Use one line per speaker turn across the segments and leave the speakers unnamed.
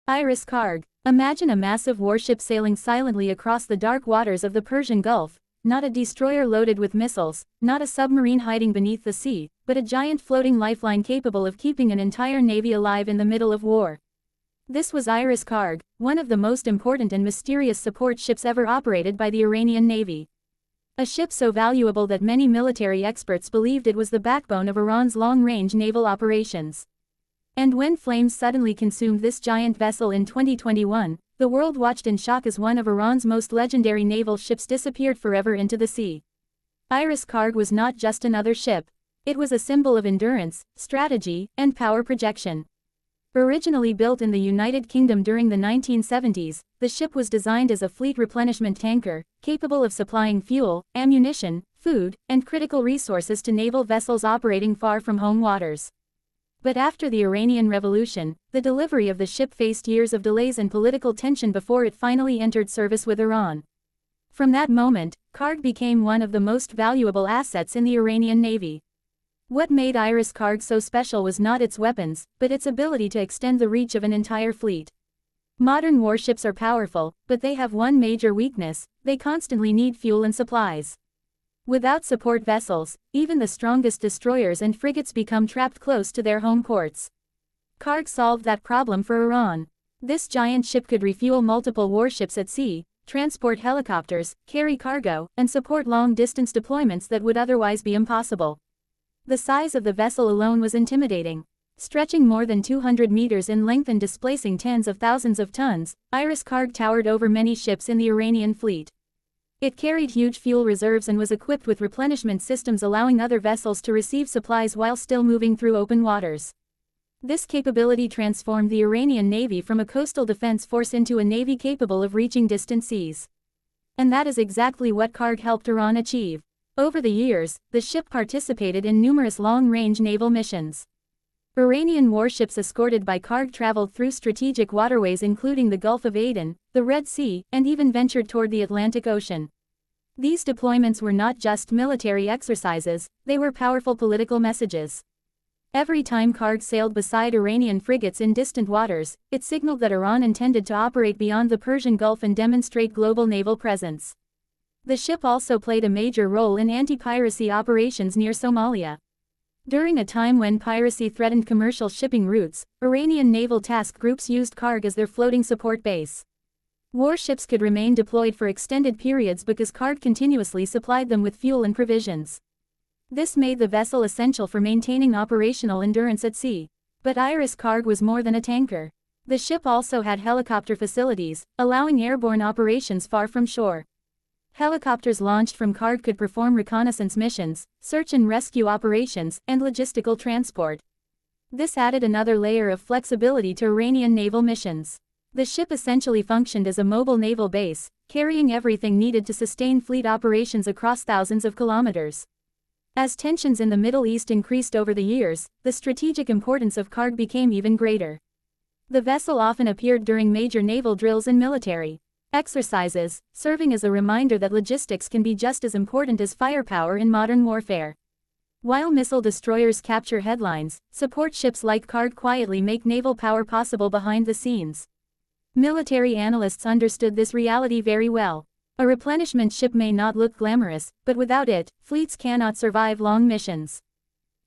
Iris Karg. Imagine a massive warship sailing silently across the dark waters of the Persian Gulf, not a destroyer loaded with missiles, not a submarine hiding beneath the sea, but a giant floating lifeline capable of keeping an entire navy alive in the middle of war. This was Iris Karg, one of the most important and mysterious support ships ever operated by the Iranian Navy. A ship so valuable that many military experts believed it was the backbone of Iran's long-range naval operations. And when flames suddenly consumed this giant vessel in 2021, the world watched in shock as one of Iran's most legendary naval ships disappeared forever into the sea. Iris Karg was not just another ship. It was a symbol of endurance, strategy, and power projection. Originally built in the United Kingdom during the 1970s, the ship was designed as a fleet replenishment tanker, capable of supplying fuel, ammunition, food, and critical resources to naval vessels operating far from home waters. But after the Iranian Revolution, the delivery of the ship faced years of delays and political tension before it finally entered service with Iran. From that moment, Karg became one of the most valuable assets in the Iranian Navy. What made Iris Karg so special was not its weapons, but its ability to extend the reach of an entire fleet. Modern warships are powerful, but they have one major weakness: they constantly need fuel and supplies. Without support vessels, even the strongest destroyers and frigates become trapped close to their home ports. Karg solved that problem for Iran. This giant ship could refuel multiple warships at sea, transport helicopters, carry cargo, and support long-distance deployments that would otherwise be impossible. The size of the vessel alone was intimidating. Stretching more than 200 meters in length and displacing tens of thousands of tons, Iris Karg towered over many ships in the Iranian fleet. It carried huge fuel reserves and was equipped with replenishment systems allowing other vessels to receive supplies while still moving through open waters. This capability transformed the Iranian Navy from a coastal defense force into a navy capable of reaching distant seas. And that is exactly what Karg helped Iran achieve. Over the years, the ship participated in numerous long-range naval missions. Iranian warships escorted by Karg traveled through strategic waterways including the Gulf of Aden, the Red Sea, and even ventured toward the Atlantic Ocean. These deployments were not just military exercises, they were powerful political messages. Every time Karg sailed beside Iranian frigates in distant waters, it signaled that Iran intended to operate beyond the Persian Gulf and demonstrate global naval presence. The ship also played a major role in anti-piracy operations near Somalia. During a time when piracy threatened commercial shipping routes, Iranian naval task groups used Karg as their floating support base. Warships could remain deployed for extended periods because Karg continuously supplied them with fuel and provisions. This made the vessel essential for maintaining operational endurance at sea. But Iris Karg was more than a tanker. The ship also had helicopter facilities, allowing airborne operations far from shore. Helicopters launched from Karg could perform reconnaissance missions, search and rescue operations, and logistical transport. This added another layer of flexibility to Iranian naval missions. The ship essentially functioned as a mobile naval base, carrying everything needed to sustain fleet operations across thousands of kilometers. As tensions in the Middle East increased over the years, the strategic importance of Karg became even greater. The vessel often appeared during major naval drills and military exercises, serving as a reminder that logistics can be just as important as firepower in modern warfare. While missile destroyers capture headlines, support ships like Karg quietly make naval power possible behind the scenes. Military analysts understood this reality very well. A replenishment ship may not look glamorous, but without it, fleets cannot survive long missions.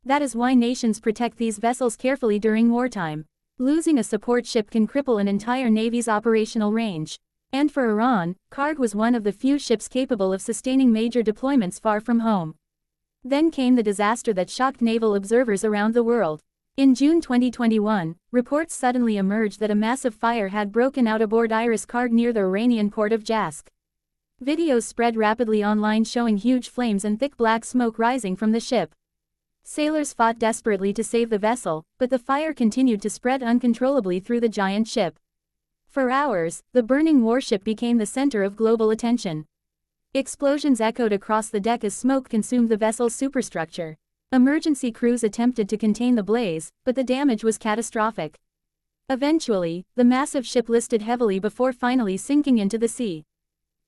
That is why nations protect these vessels carefully during wartime. Losing a support ship can cripple an entire navy's operational range. And for Iran, Karg was one of the few ships capable of sustaining major deployments far from home. Then came the disaster that shocked naval observers around the world. In June 2021, reports suddenly emerged that a massive fire had broken out aboard Iris Karg near the Iranian port of Jask. Videos spread rapidly online showing huge flames and thick black smoke rising from the ship. Sailors fought desperately to save the vessel, but the fire continued to spread uncontrollably through the giant ship. For hours, the burning warship became the center of global attention. Explosions echoed across the deck as smoke consumed the vessel's superstructure. Emergency crews attempted to contain the blaze, but the damage was catastrophic. Eventually, the massive ship listed heavily before finally sinking into the sea.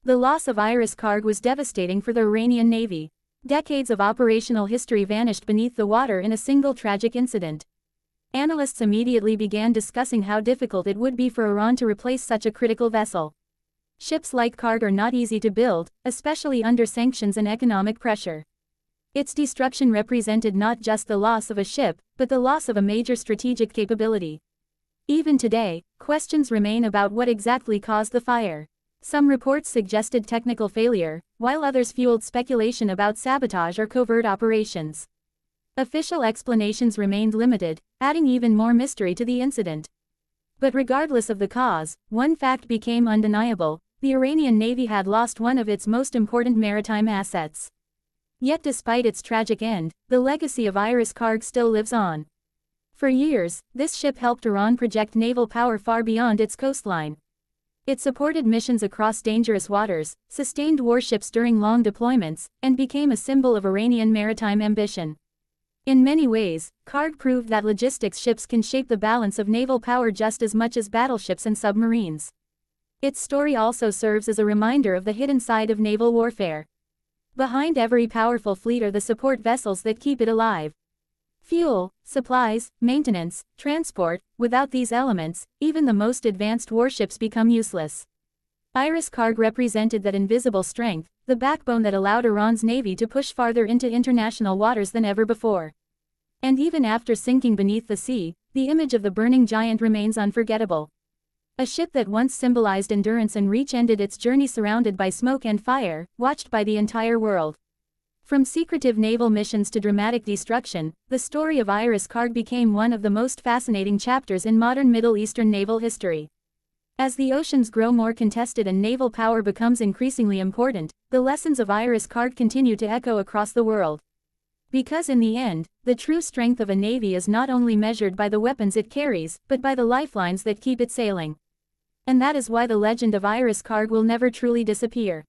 The loss of Iris Karg was devastating for the Iranian Navy. Decades of operational history vanished beneath the water in a single tragic incident. Analysts immediately began discussing how difficult it would be for Iran to replace such a critical vessel. Ships like Karg are not easy to build, especially under sanctions and economic pressure. Its destruction represented not just the loss of a ship, but the loss of a major strategic capability. Even today, questions remain about what exactly caused the fire. Some reports suggested technical failure, while others fueled speculation about sabotage or covert operations. Official explanations remained limited, adding even more mystery to the incident. But regardless of the cause, one fact became undeniable: the Iranian Navy had lost one of its most important maritime assets. Yet despite its tragic end, the legacy of Iris Karg still lives on. For years, this ship helped Iran project naval power far beyond its coastline. It supported missions across dangerous waters, sustained warships during long deployments, and became a symbol of Iranian maritime ambition. In many ways, Karg proved that logistics ships can shape the balance of naval power just as much as battleships and submarines. Its story also serves as a reminder of the hidden side of naval warfare. Behind every powerful fleet are the support vessels that keep it alive. Fuel, supplies, maintenance, transport. Without these elements, even the most advanced warships become useless. Iris Karg represented that invisible strength, the backbone that allowed Iran's navy to push farther into international waters than ever before. And even after sinking beneath the sea, the image of the burning giant remains unforgettable. A ship that once symbolized endurance and reach ended its journey surrounded by smoke and fire, watched by the entire world. From secretive naval missions to dramatic destruction, the story of Iris Karg became one of the most fascinating chapters in modern Middle Eastern naval history. As the oceans grow more contested and naval power becomes increasingly important, the lessons of Iris Karg continue to echo across the world. Because in the end, the true strength of a navy is not only measured by the weapons it carries, but by the lifelines that keep it sailing. And that is why the legend of Iris Karg will never truly disappear.